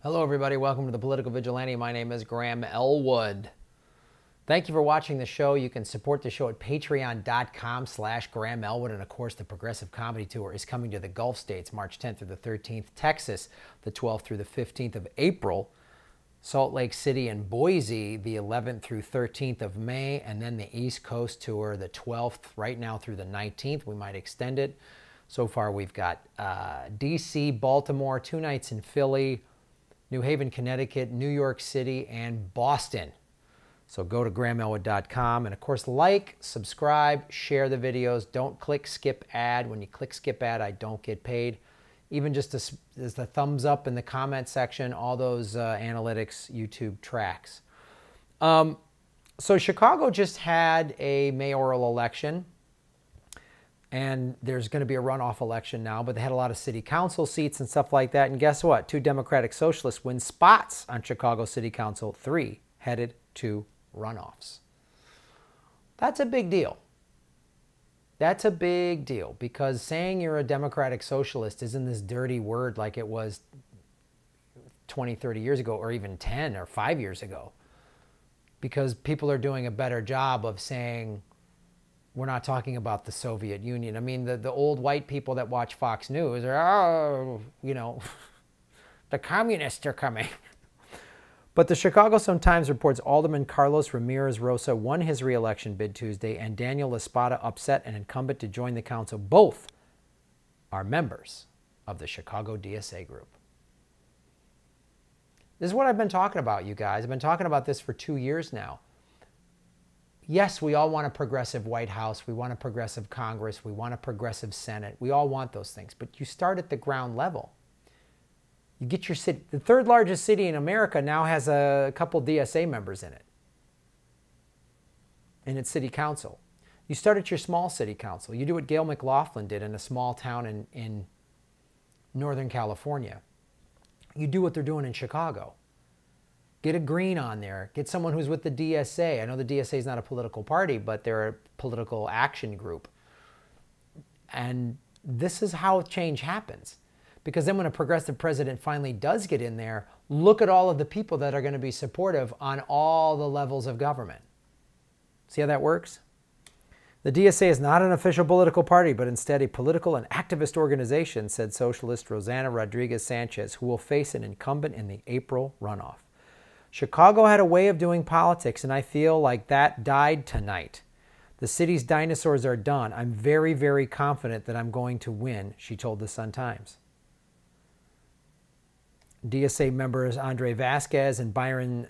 Hello, everybody. Welcome to the Political Vigilante. My name is Graham Elwood. Thank you for watching the show. You can support the show at patreon.com/Graham Elwood. And of course, the Progressive Comedy Tour is coming to the Gulf States, March 10th through the 13th, Texas, the 12th through the 15th of April, Salt Lake City and Boise, the 11th through 13th of May, and then the East Coast Tour, the 12th right now through the 19th. We might extend it. So far, we've got D.C., Baltimore, 2 nights in Philly, New Haven, Connecticut, New York City, and Boston. So go to GrahamElwood.com and, of course, like, subscribe, share the videos. Don't click skip ad. When you click skip ad, I don't get paid. Even just as the thumbs up in the comment section, all those analytics YouTube tracks. So Chicago just had a mayoral election. And there's going to be a runoff election now, but they had a lot of city council seats and stuff like that. And guess what? 2 Democratic Socialists win spots on Chicago City Council, 3 headed to runoffs. That's a big deal. That's a big deal because saying you're a Democratic Socialist isn't this dirty word like it was 20, 30 years ago, or even 10 or 5 years ago. Because people are doing a better job of saying, we're not talking about the Soviet Union. I mean, the old white people that watch Fox News are, oh, you know, the communists are coming. But the Chicago Sun-Times reports Alderman Carlos Ramirez Rosa won his re-election bid Tuesday, and Daniel Espada upset an incumbent to join the council. Both are members of the Chicago DSA group. This is what I've been talking about, you guys. I've been talking about this for 2 years now. Yes, we all want a progressive White House. We want a progressive Congress. We want a progressive Senate. We all want those things. But you start at the ground level. You get your city. The 3rd largest city in America now has a couple DSA members in it, in its city council. You start at your small city council. You do what Gail McLaughlin did in a small town in Northern California. You do what they're doing in Chicago. Get a Green on there. Get someone who's with the DSA. I know the DSA is not a political party, but they're a political action group. And this is how change happens. Because then when a progressive president finally does get in there, look at all of the people that are going to be supportive on all the levels of government. See how that works? The DSA is not an official political party, but instead a political and activist organization, said socialist Rosanna Rodriguez Sanchez, who will face an incumbent in the April runoff. Chicago had a way of doing politics, and I feel like that died tonight. The city's dinosaurs are done. I'm very, very confident that I'm going to win, she told the Sun-Times. DSA members Andre Vasquez and Byron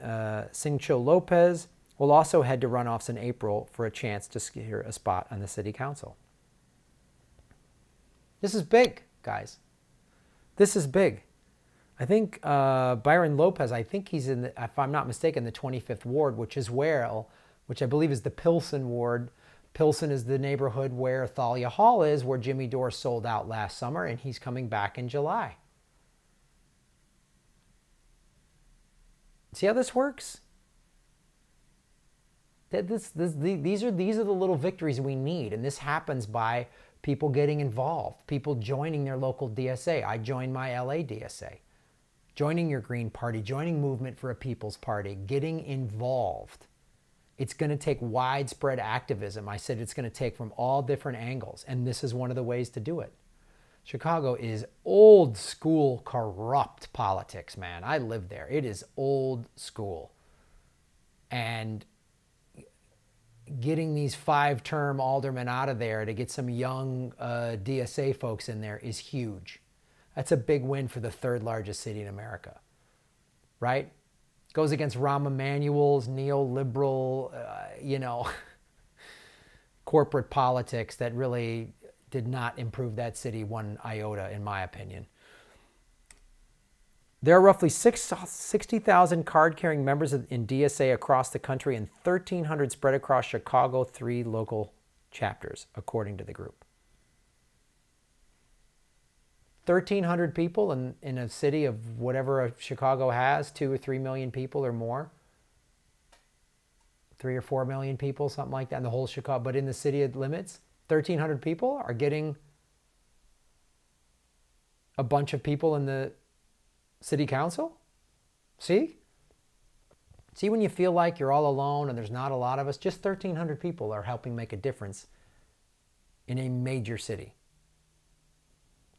Singcho Lopez will also head to runoffs in April for a chance to secure a spot on the city council. This is big, guys. This is big. I think Byron Lopez, I think he's in, if I'm not mistaken, the 25th ward, which I believe is the Pilsen ward. Pilsen is the neighborhood where Thalia Hall is, where Jimmy Dore sold out last summer, and he's coming back in July. See how this works? These are the little victories we need, and this happens by people getting involved, people joining their local DSA. I joined my LA DSA. Joining your Green Party, joining Movement for a People's Party, getting involved. It's going to take widespread activism. I said it's going to take from all different angles, and this is one of the ways to do it. Chicago is old school corrupt politics, man. I lived there. It is old school. And getting these 5-term aldermen out of there to get some young DSA folks in there is huge. That's a big win for the 3rd largest city in America, right? Goes against Rahm Emanuel's neoliberal, corporate politics that really did not improve that city one iota, in my opinion. There are roughly 60,000 card-carrying members in DSA across the country and 1,300 spread across Chicago, 3 local chapters, according to the group. 1,300 people in a city of whatever Chicago has, 2 or 3 million people or more. 3 or 4 million people, something like that in the whole Chicago. But in the city of limits, 1,300 people are getting a bunch of people in the city council. See? See when you feel like you're all alone and there's not a lot of us? Just 1,300 people are helping make a difference in a major city.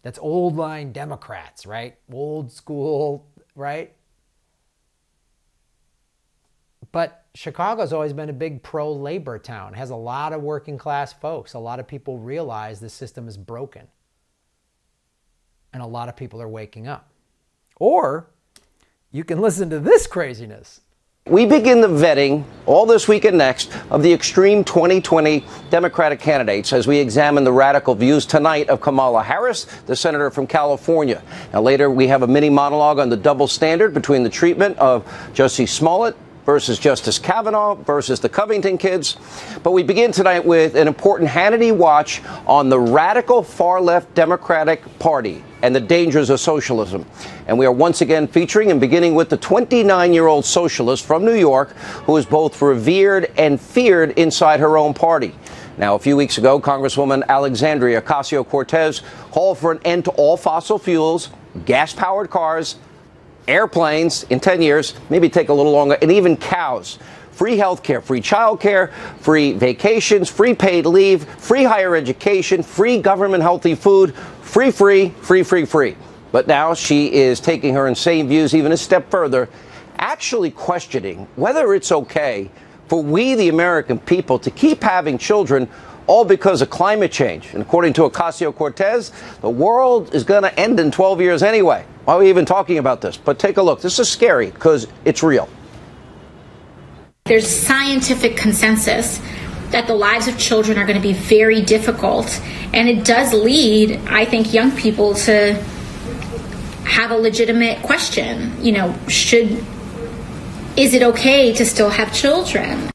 That's old line Democrats, right? Old school, right? But Chicago's always been a big pro-labor town. It has a lot of working class folks. A lot of people realize the system is broken. And a lot of people are waking up. Or you can listen to this craziness. We begin the vetting all this week and next of the extreme 2020 Democratic candidates as we examine the radical views tonight of Kamala Harris, the senator from California. Now later we have a mini monologue on the double standard between the treatment of Jussie Smollett versus Justice Kavanaugh versus the Covington kids. But we begin tonight with an important Hannity watch on the radical far-left Democratic Party and the dangers of socialism. And we are once again featuring and beginning with the 29-year-old socialist from New York who is both revered and feared inside her own party. Now, a few weeks ago, Congresswoman Alexandria Ocasio-Cortez called for an end to all fossil fuels, gas-powered cars, airplanes in 10 years, maybe take a little longer, and even cows. Free health care, free child care, free vacations, free paid leave, free higher education, free government healthy food, free. But now she is taking her insane views even a step further, actually questioning whether it's okay for we, the American people, to keep having children all because of climate change. And according to Ocasio-Cortez, the world is going to end in 12 years anyway. Why are we even talking about this? But take a look. This is scary because it's real. There's scientific consensus that the lives of children are going to be very difficult. And it does lead, I think, young people to have a legitimate question. You know, is it okay to still have children?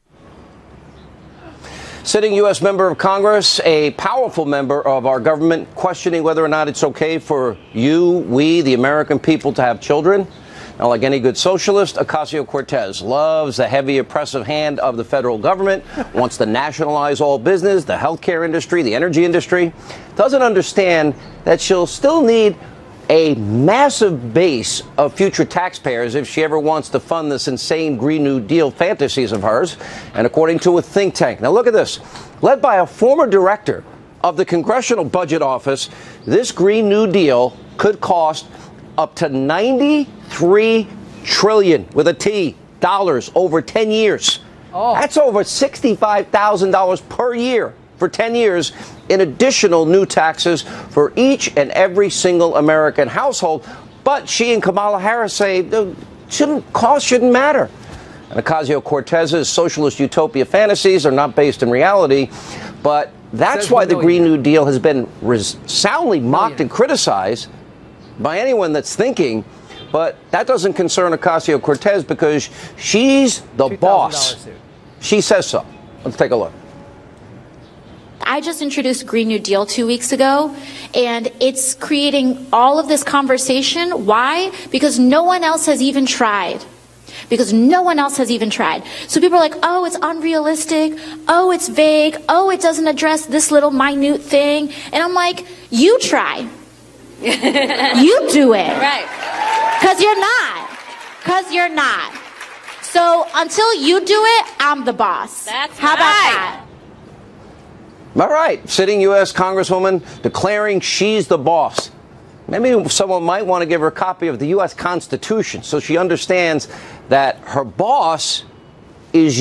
Sitting U.S. member of Congress, a powerful member of our government, questioning whether or not it's okay for we, the American people, to have children. Now, like any good socialist, Ocasio-Cortez loves the heavy, oppressive hand of the federal government, wants to nationalize all business, the healthcare industry, the energy industry, doesn't understand that she'll still need a massive base of future taxpayers if she ever wants to fund this insane Green New Deal fantasies of hers. And according to a think tank, now look at this, led by a former director of the Congressional Budget Office, this Green New Deal could cost up to $93 trillion with a T dollars over 10 years. Oh. That's over $65,000 per year for 10 years in additional new taxes for each and every single American household. But she and Kamala Harris say cost shouldn't matter. And Ocasio-Cortez's socialist utopia fantasies are not based in reality, but that's why the Green New Deal has been soundly mocked and criticized by anyone that's thinking. But that doesn't concern Ocasio-Cortez because she's the boss. She says so. Let's take a look. I just introduced Green New Deal 2 weeks ago, and it's creating all of this conversation. Why? Because no one else has even tried. So people are like, oh, it's unrealistic. Oh, it's vague. Oh, it doesn't address this little minute thing. And I'm like, you try. You do it. Right. Because you're not. So until you do it, I'm the boss. How about that? All right, sitting U.S. Congresswoman declaring she's the boss. Maybe someone might want to give her a copy of the U.S. Constitution so she understands that her boss is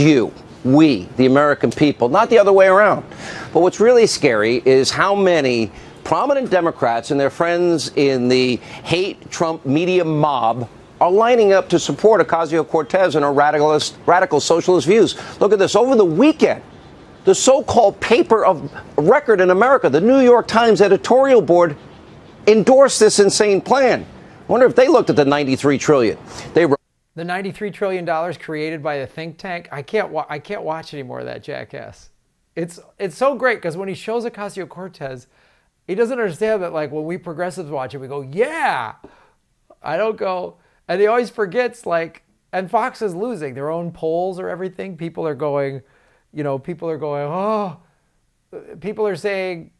we, the American people, not the other way around. But what's really scary is how many prominent Democrats and their friends in the hate Trump media mob are lining up to support Ocasio-Cortez and her radical socialist views. Look at this. Over the weekend, the so-called paper of record in America, the New York Times editorial board, endorsed this insane plan. I wonder if they looked at the $93 trillion. They wrote the $93 trillion created by the think tank. I can't watch any more of that jackass. It's so great because when he shows Ocasio-Cortez, he doesn't understand that, like, when we progressives watch it, we go, yeah. I don't go, and he always forgets, like, and Fox is losing their own polls or everything. People are going, oh, people are saying,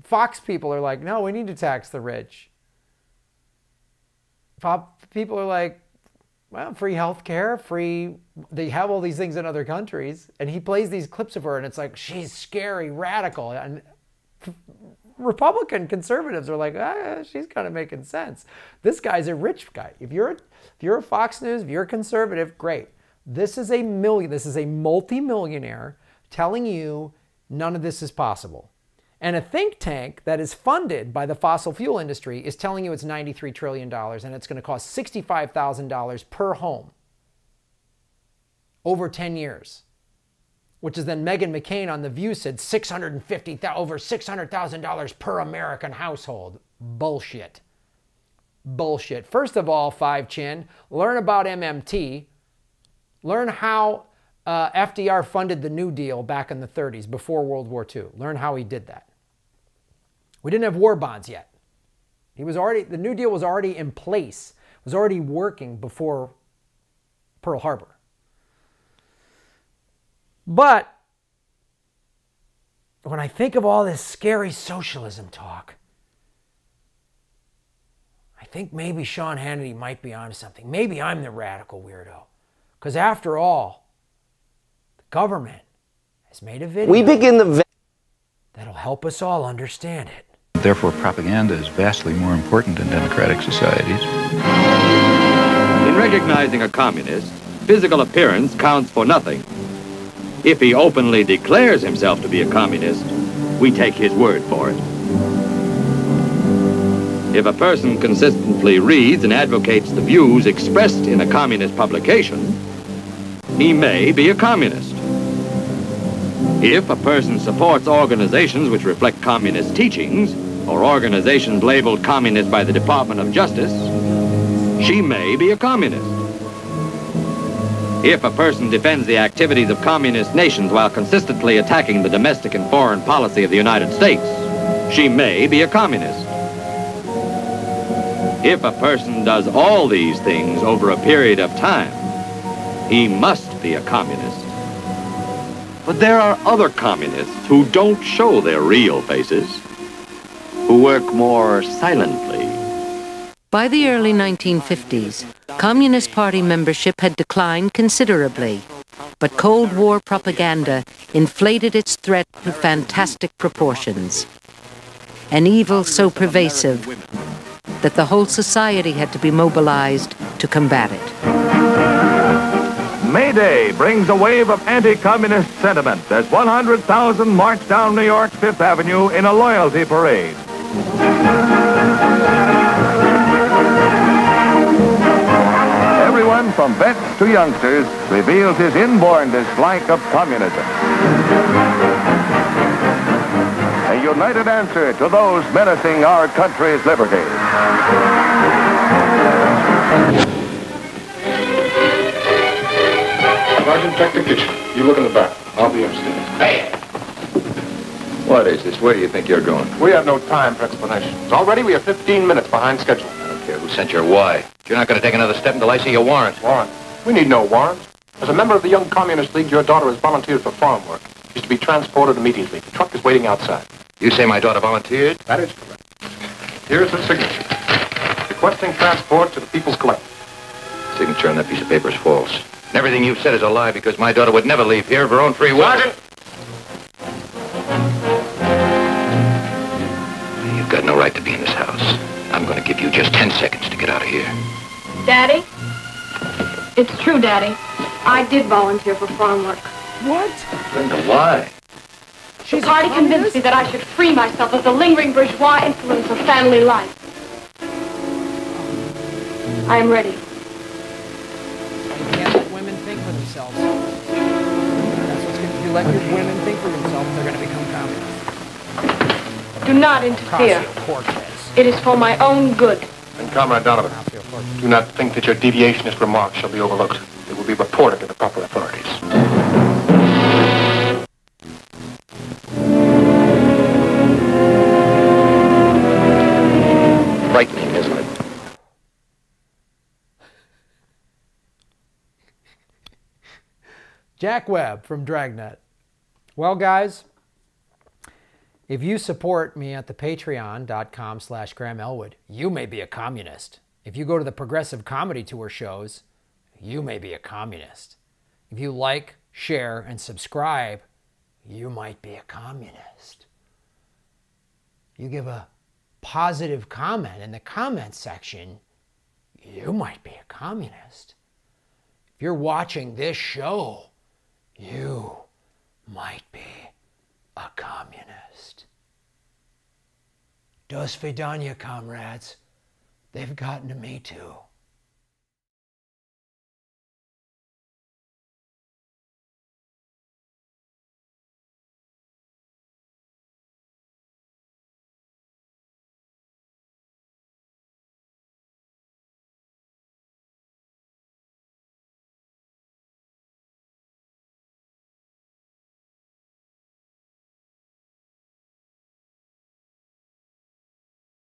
Fox people are like, no, we need to tax the rich. People are like, well, free healthcare, free, they have all these things in other countries. And he plays these clips of her and it's like, she's scary, radical. And Republican conservatives are like, she's kind of making sense. This guy's a rich guy. If you're a Fox News, if you're a conservative, great. This is a multi-millionaire telling you none of this is possible. And a think tank that is funded by the fossil fuel industry is telling you it's $93 trillion and it's going to cost $65,000 per home over 10 years. Which is then Meghan McCain on The View said over $600,000 per American household. Bullshit. Bullshit. First of all, 5chin, learn about MMT. Learn how FDR funded the New Deal back in the 30s before World War II. Learn how he did that. We didn't have war bonds yet. The New Deal was already in place, was already working before Pearl Harbor. But when I think of all this scary socialism talk, I think maybe Sean Hannity might be onto something. Maybe I'm the radical weirdo. Because after all, the government has made a video that'll help us all understand it. Therefore, propaganda is vastly more important in democratic societies. In recognizing a communist, physical appearance counts for nothing. If he openly declares himself to be a communist, we take his word for it. If a person consistently reads and advocates the views expressed in a communist publication, he may be a communist. If a person supports organizations which reflect communist teachings, or organizations labeled communist by the Department of Justice, she may be a communist. If a person defends the activities of communist nations while consistently attacking the domestic and foreign policy of the United States, she may be a communist. If a person does all these things over a period of time, he must be a communist. But there are other communists who don't show their real faces, who work more silently. By the early 1950s, Communist Party membership had declined considerably, but Cold War propaganda inflated its threat to fantastic proportions. An evil so pervasive that the whole society had to be mobilized to combat it. May Day brings a wave of anti-communist sentiment as 100,000 march down New York's Fifth Avenue in a loyalty parade. Everyone from vets to youngsters reveals his inborn dislike of communism. A united answer to those menacing our country's liberty. Sergeant, check the kitchen. You look in the back. I'll be upstairs. Hey! What is this? Where do you think you're going? We have no time for explanations. Already we are 15 minutes behind schedule. I don't care who sent your why. You're not going to take another step until I see your warrant. Warrant? We need no warrant. As a member of the Young Communist League, your daughter has volunteered for farm work. She's to be transported immediately. The truck is waiting outside. You say my daughter volunteered? That is correct. Here is her signature. Requesting transport to the People's Collective. Signature on that piece of paper is false. And everything you've said is a lie because my daughter would never leave here of her own free will. Sergeant! You've got no right to be in this house. I'm going to give you just 10 seconds to get out of here. Daddy? It's true, Daddy. I did volunteer for farm work. What? Linda, why? The party convinced me that I should free myself of the lingering bourgeois influence of family life. I am ready. You can't let women think for themselves. That's what's going to, if you let your women think for themselves, they're going to become communists. Do not interfere. It is for my own good. And Comrade Donovan, do not think that your deviationist remarks shall be overlooked. They will be reported to the proper authorities. Frightening, isn't it? Jack Webb from Dragnet. Well, guys, if you support me at the patreon.com/Graham Elwood, you may be a communist. If you go to the Progressive Comedy Tour shows you may be a communist. If you like, share, and subscribe, you might be a communist. You give a positive comment in the comment section, you might be a communist. If you're watching this show, you might be a communist. Do svidaniya, comrades. They've gotten to me too.